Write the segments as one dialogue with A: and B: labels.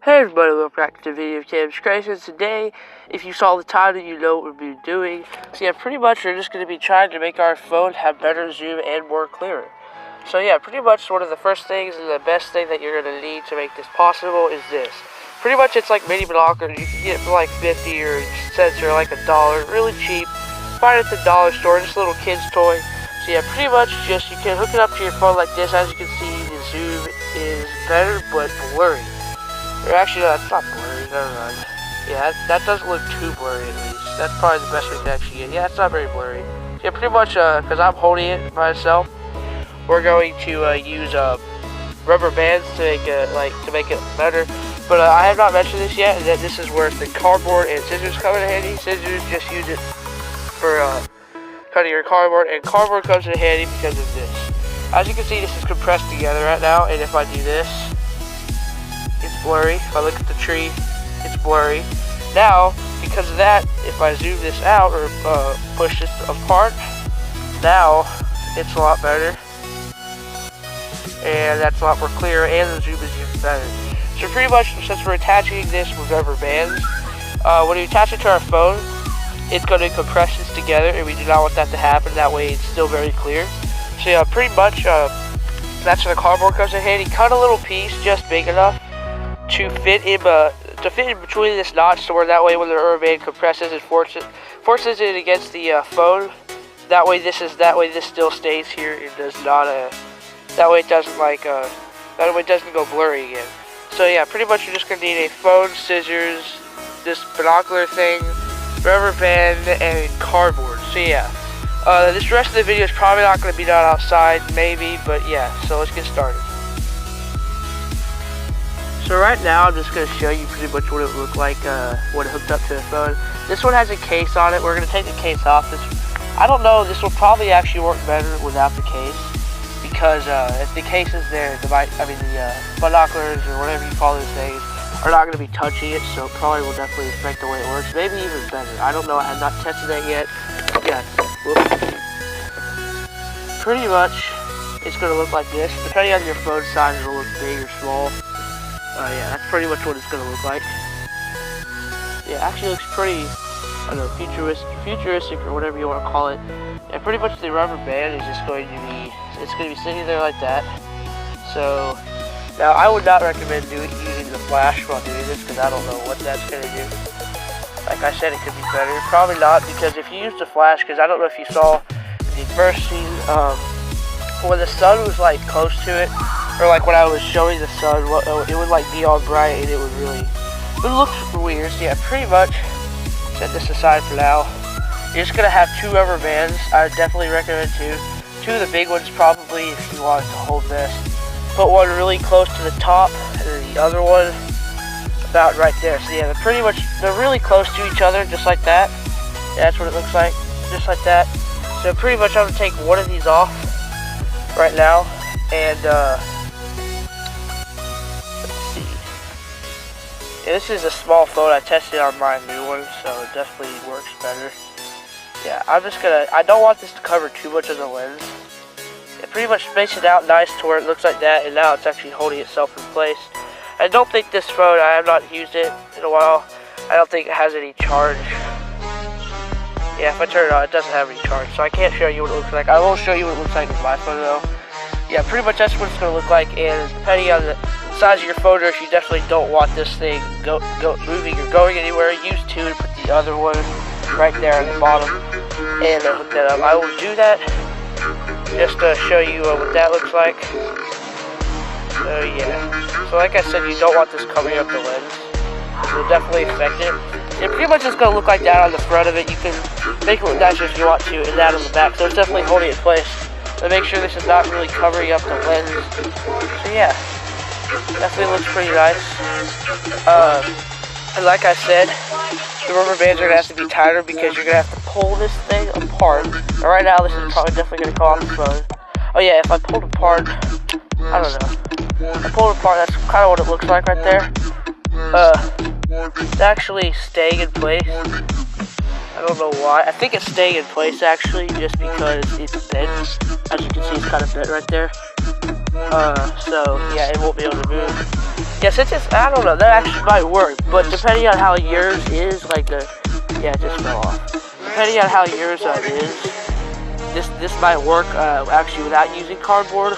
A: Hey everybody, welcome back to the video of Cam's Creations. Today, if you saw the title, you know what we'll be doing. So yeah, pretty much we're just going to be trying to make our phone have better zoom and more clearer. So yeah, pretty much one of the first things and the best thing that you're going to need to make this possible is this. Pretty much it's like mini binoculars. You can get it for like 50 or cents or like $1, really cheap. Find it at the dollar store, just a little kid's toy. So yeah, pretty much just you can hook it up to your phone like this. As you can see, the zoom is better but blurry. Or actually, no, that's not blurry, never mind. Yeah, that doesn't look too blurry at least. That's probably the best we can actually get. Yeah, it's not very blurry. Yeah, pretty much, because I'm holding it myself, we're going to use rubber bands to make it better. But I have not mentioned this yet, and that this is where the cardboard and scissors come in handy. Scissors, just use it for cutting your cardboard, and cardboard comes in handy because of this. As you can see, this is compressed together right now, and if I do this, it's blurry. If I look at the tree, it's blurry. Now, because of that, if I zoom this out or push this apart, now it's a lot better. And that's a lot more clear, and the zoom is even better. So pretty much, since we're attaching this with rubber bands, when we attach it to our phone, it's going to compress this together, and we do not want that to happen. That way it's still very clear. So yeah, pretty much, that's where the cardboard comes in handy. Cut a little piece just big enough to fit in between this notch, so where that way when the rubber band compresses it forces it against the phone. That way this still stays here. It does not that way it doesn't go blurry again. So yeah, pretty much you're just gonna need a phone, scissors, this binocular thing, rubber band, and cardboard. So yeah, this rest of the video is probably not gonna be done outside, maybe, but yeah. So let's get started. So right now, I'm just going to show you pretty much what it looked like when it hooked up to the phone. This one has a case on it. We're going to take the case off. I don't know, this will probably actually work better without the case. Because if the case is there, the binoculars or whatever you call those things are not going to be touching it. So it probably will definitely affect the way it works. Maybe even better. I don't know. I have not tested that yet. Yeah. Whoops. Pretty much, it's going to look like this. Depending on your phone size, it'll look big or small. Yeah, that's pretty much what it's going to look like. Yeah, actually looks pretty, I don't know, futuristic or whatever you want to call it. And pretty much the rubber band is just going to be, it's going to be sitting there like that. So, now I would not recommend using the flash while doing this because I don't know what that's going to do. Like I said, it could be better. Probably not, because if you use the flash, because I don't know if you saw the first scene, when the sun was like close to it, or like when I was showing the sun, it would like be all bright and it would look weird. So yeah, pretty much, set this aside for now. You're just gonna have two rubber bands. I would definitely recommend two. Two of the big ones probably if you want it to hold this. Put one really close to the top and then the other one about right there. So yeah, they're really close to each other, just like that. Yeah, that's what it looks like, just like that. So pretty much I'm gonna take one of these off right now, and yeah, this is a small phone. I tested on my new one, so it definitely works better. Yeah, I don't want this to cover too much of the lens. It pretty much spaced it out nice to where it looks like that, and now it's actually holding itself in place. I don't think this phone, I have not used it in a while, I don't think it has any charge. Yeah, if I turn it on, it doesn't have any charge, so I can't show you what it looks like. I will show you what it looks like with my phone though. Yeah, pretty much that's what it's going to look like, and depending on the size of your phone, if you definitely don't want this thing moving or going anywhere, use two and put the other one right there on the bottom and hook that up. I will do that just to show you what that looks like. So yeah, so like I said, you don't want this covering up the lens. It will definitely affect it. It pretty much is going to look like that on the front of it. You can make it look nicer if you want to, and that on the back. So it's definitely holding it in place. But make sure this is not really covering up the lens. So yeah, definitely looks pretty nice. And like I said, the rubber bands are going to have to be tighter because you're going to have to pull this thing apart. And right now, this is probably definitely going to come off the phone. Oh yeah, if I pulled apart, I don't know. I pulled apart, that's kind of what it looks like right there. It's actually staying in place. I don't know why. I think it's staying in place actually, just because it's bent. As you can see, it's kind of bent right there. So yeah, it won't be able to move. Yeah, since it's, I don't know, that actually might work, but depending on how yours is, like yeah, it just fell off. Depending on how yours is, this might work actually without using cardboard,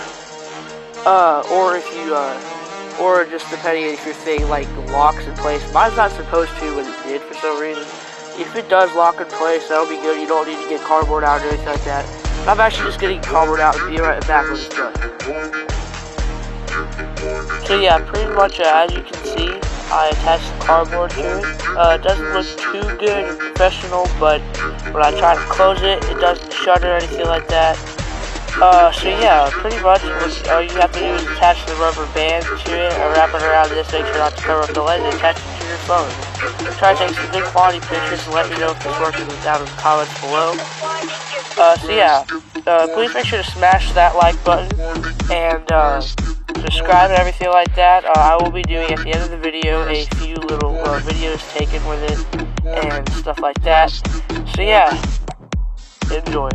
A: or if you, or just depending if your thing like locks in place. Mine's not supposed to, but it did for some reason. If it does lock in place, that'll be good. You don't need to get cardboard out or anything like that. But I'm actually just getting cardboard out and be right back when it's done. So yeah, pretty much as you can see, I attached the cardboard to it. It doesn't look too good and professional, but when I try to close it, it doesn't shutter or anything like that. So yeah, pretty much all you have to do is attach the rubber band to it, wrap it around this, make sure not to cover up the lens, and attach it to your phone. Try to take some good quality pictures and let me know if this works down in the comments below. So yeah, please make sure to smash that like button and subscribe and everything like that. I will be doing at the end of the video a few little videos taken with it and stuff like that. So yeah, enjoy.